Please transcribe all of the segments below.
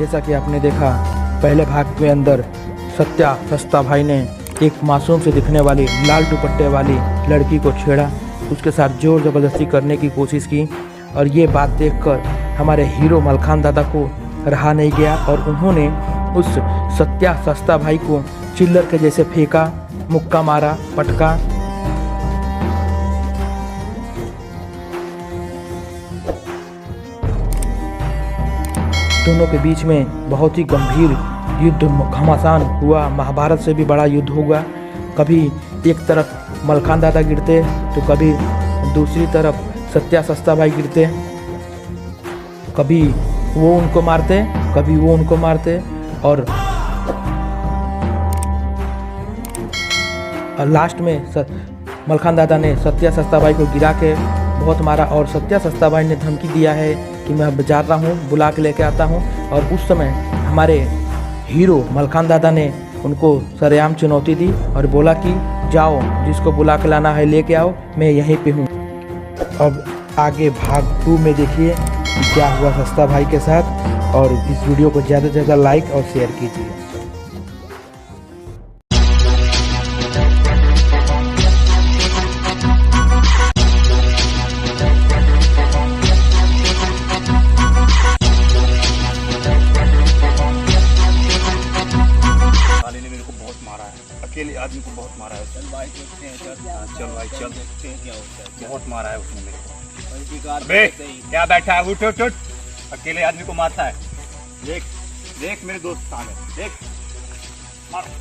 जैसा कि आपने देखा पहले भाग के अंदर सत्या सस्ता भाई ने एक मासूम से दिखने वाली लाल दुपट्टे वाली लड़की को छेड़ा, उसके साथ जोर ज़बरदस्ती करने की कोशिश की और ये बात देखकर हमारे हीरो मलखान दादा को रहा नहीं गया और उन्होंने उस सत्या सस्ता भाई को चिल्लर के जैसे फेंका, मुक्का मारा, पटका। दोनों के बीच में बहुत ही गंभीर युद्ध घमासान हुआ, महाभारत से भी बड़ा युद्ध हुआ। कभी एक तरफ मलखान दादा गिरते तो कभी दूसरी तरफ सत्या सस्ता भाई गिरते, कभी वो उनको मारते कभी वो उनको मारते और लास्ट में मलखान दादा ने सत्या सस्ता भाई को गिरा के बहुत मारा और सत्या सस्ता भाई ने धमकी दिया है कि मैं जा रहा हूँ, बुला के लेके आता हूँ। और उस समय हमारे हीरो मलखान दादा ने उनको सरेआम चुनौती दी और बोला कि जाओ, जिसको बुला के लाना है लेके आओ, मैं यहीं पे हूँ। अब आगे भाग 2 में देखिए क्या हुआ सस्ता भाई के साथ और इस वीडियो को ज़्यादा से ज़्यादा लाइक और शेयर कीजिए। अकेले आदमी को बहुत मारा है। चल भाई देखते हैं, चल भाई चल देखते हैं क्या होता है। बहुत मारा है उसने मेरे को। अबे क्या बैठा है, उठ उठ उठ, अकेले आदमी को मारता है। देख देख मेरे दोस्त सामने देख, मारो।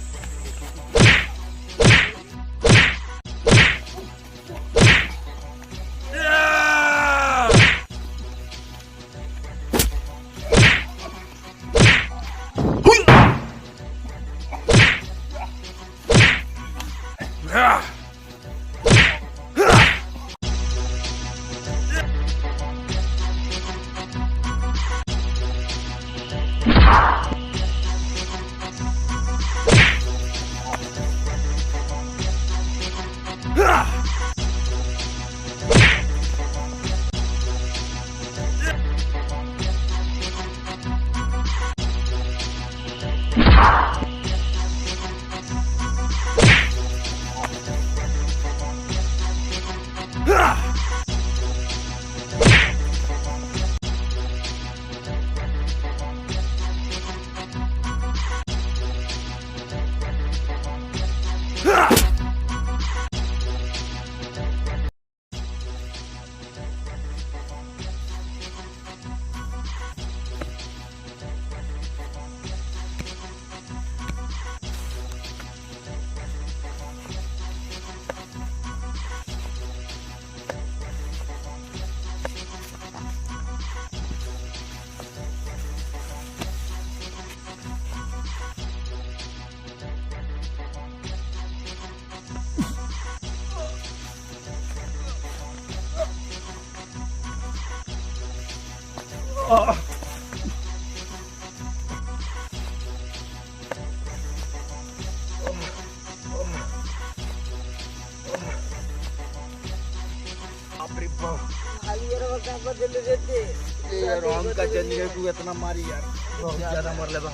का चंदिया को इतना मारी यार, बहुत ज्यादा मर लेगा।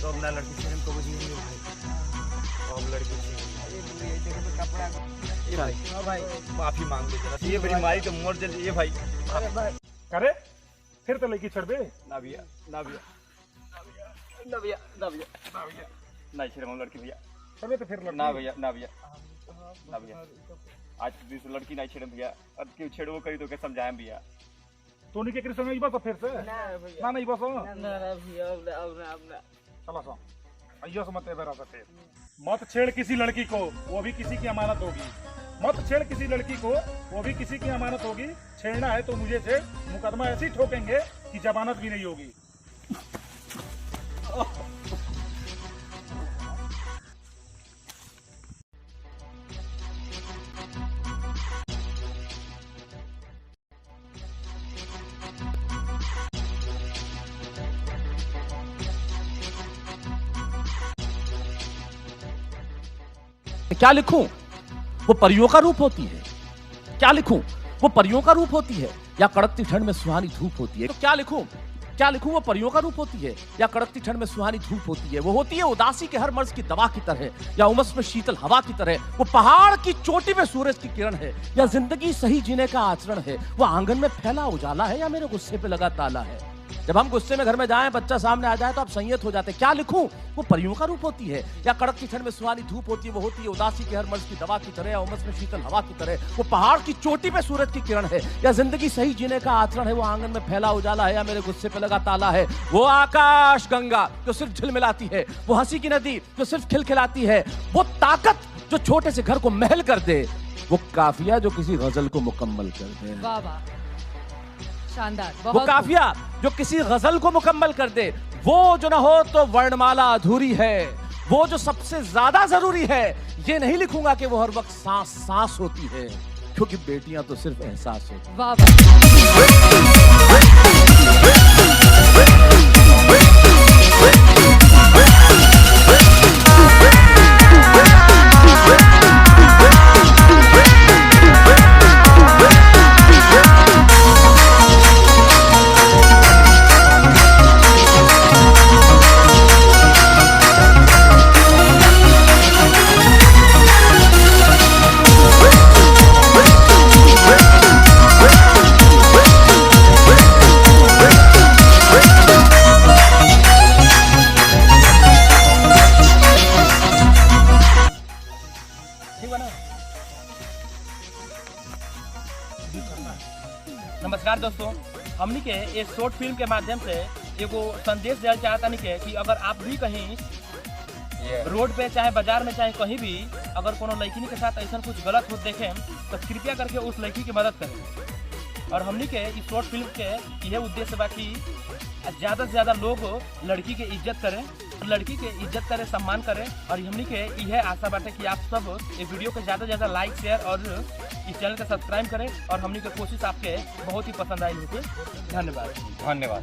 तो अपना लड़की से हमको बुझी नहीं भाई, अब लड़की से ये देखो तो कपड़ा ये भाई। हां भाई माफी मांग दे जरा, ये बड़ी मारी तो मर जल ये भाई। अरे भाई करे फिर तो लड़की छोड़ दे ना भैया, ना भैया, ना भैया, ना भैया, ना भैया, नहीं छेड़ हम लड़की भैया। चलो तो फिर ना भैया, ना भैया, ना भैया, आज दूसरी लड़की नहीं छेड़ भैया। अब क्यों छेड़ो करी तो क्या समझाएं भैया। तो नहीं के कृष्ण में बस फिर से ना नहीं बस ना भैया अब चला सा अय्यो मत बेरा सकते। मत छेड़ किसी लड़की को, वो भी किसी की अमानत होगी। मत छेड़ किसी लड़की को, वो भी किसी की अमानत होगी। छेड़ना है तो मुझे छेड़, मुकदमा ऐसे ही ठोकेंगे कि जमानत भी नहीं होगी। क्या लिखूं? वो परियों का रूप होती है। क्या लिखूं? वो परियों का रूप होती है या कड़कती ठंड में सुहानी धूप होती है। तो क्या लिखूं? क्या लिखूं? वो परियों का रूप होती है या कड़कती ठंड में सुहानी धूप होती है? वो होती है उदासी के हर मर्ज की दवा की तरह या उमस में शीतल हवा की तरह? वो पहाड़ की चोटी में सूरज की किरण है या जिंदगी सही जीने का आचरण है? वो आंगन में फैला उजाला है या मेरे गुस्से पे लगा ताला है? जब हम गुस्से में घर में जाएं, बच्चा सामने आ जाए तो आप संयत हो जाते। क्या लिखूं? वो परियों का रूप होती है या कड़कती ठंड में सुहानी धूप होती है? वो होती है उदासी के हर मर्ज की दवा की तरह या उमस में शीतल हवा की तरह? वो पहाड़ की चोटी पे सूरज की किरण है या जिंदगी सही जीने का आचरण है? वो आंगन में फैला उजाला है या मेरे गुस्से पे लगा ताला है? वो आकाश गंगा जो सिर्फ झिलमिलाती है, वो हंसी की नदी जो सिर्फ खिलखिलाती है, वो ताकत जो छोटे से घर को महल कर दे, वो काफिया जो किसी गजल को मुकम्मल कर दे। वाह वाह, शानदार। वो काफिया जो किसी गजल को मुकम्मल कर दे, वो जो ना हो तो वर्णमाला अधूरी है, वो जो सबसे ज्यादा जरूरी है। ये नहीं लिखूंगा कि वो हर वक्त सांस सांस होती है, क्योंकि बेटियां तो सिर्फ एहसास होती हैं। वाह वाह। नमस्कार दोस्तों, हमनी के इस शॉर्ट फिल्म के माध्यम से एगो संदेश देना चाहता नहीं कि अगर आप भी कहीं रोड पे चाहे बाजार में चाहे कहीं भी अगर कोनो लड़की के साथ ऐसा कुछ गलत हो देखें तो कृपया करके उस लड़की की मदद करें। और हमनी के इस शॉर्ट फिल्म के यह उद्देश्य बा कि ज़्यादा से ज़्यादा लोग लड़की के इज्जत करें, लड़की के इज्जत करें, सम्मान करें। और हमनी के यह आशा बाटे कि आप सब इस वीडियो को ज़्यादा से ज़्यादा लाइक शेयर और इस चैनल का सब्सक्राइब करें। और हमनी के कोशिश आपके बहुत ही पसंद आई होगी। धन्यवाद। धन्यवाद।